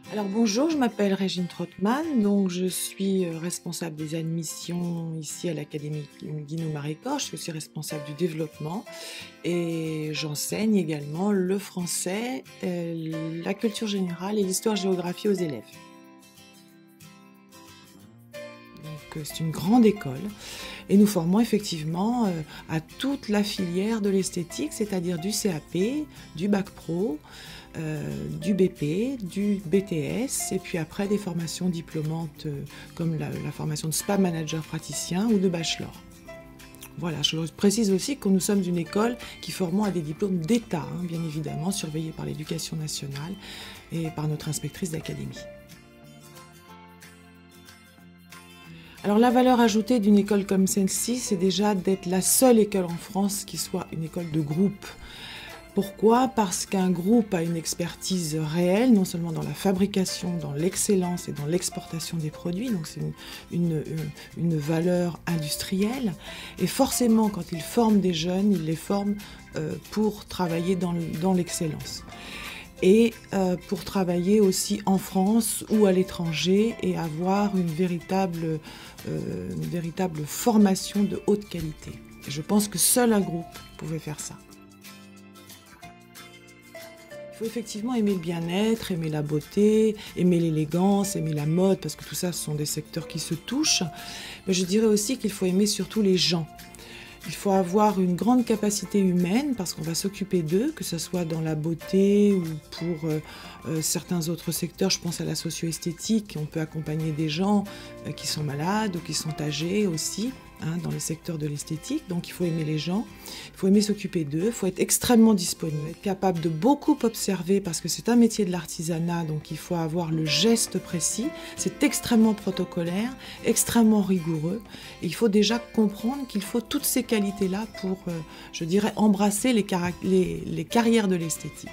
Alors bonjour, je m'appelle Régine Trottmann, donc je suis responsable des admissions ici à l'Académie Guinaud-Maricourt. Je suis aussi responsable du développement et j'enseigne également le français, la culture générale et l'histoire-géographie aux élèves. Donc c'est une grande école et nous formons effectivement à toute la filière de l'esthétique, c'est-à-dire du CAP, du Bac Pro, du BP, du BTS et puis après des formations diplômantes comme la formation de spa manager praticien ou de bachelor. Voilà, je précise aussi que nous sommes une école qui formons à des diplômes d'État, bien évidemment, surveillés par l'Éducation nationale et par notre inspectrice d'académie. Alors la valeur ajoutée d'une école comme celle-ci, c'est déjà d'être la seule école en France qui soit une école de groupe. Pourquoi? Parce qu'un groupe a une expertise réelle, non seulement dans la fabrication, dans l'excellence et dans l'exportation des produits, donc c'est une valeur industrielle. Et forcément, quand il forme des jeunes, il les forme pour travailler dans l'excellence. Et pour travailler aussi en France ou à l'étranger et avoir une véritable formation de haute qualité. Et je pense que seul un groupe pouvait faire ça. Il faut effectivement aimer le bien-être, aimer la beauté, aimer l'élégance, aimer la mode, parce que tout ça, ce sont des secteurs qui se touchent. Mais je dirais aussi qu'il faut aimer surtout les gens. Il faut avoir une grande capacité humaine parce qu'on va s'occuper d'eux, que ce soit dans la beauté ou pour certains autres secteurs. Je pense à la socio-esthétique. On peut accompagner des gens qui sont malades ou qui sont âgés aussi, dans le secteur de l'esthétique. Donc il faut aimer les gens, il faut aimer s'occuper d'eux, il faut être extrêmement disponible, être capable de beaucoup observer parce que c'est un métier de l'artisanat, donc il faut avoir le geste précis. C'est extrêmement protocolaire, extrêmement rigoureux. Et il faut déjà comprendre qu'il faut toutes ces qualités-là pour, je dirais, embrasser les carrières de l'esthétique.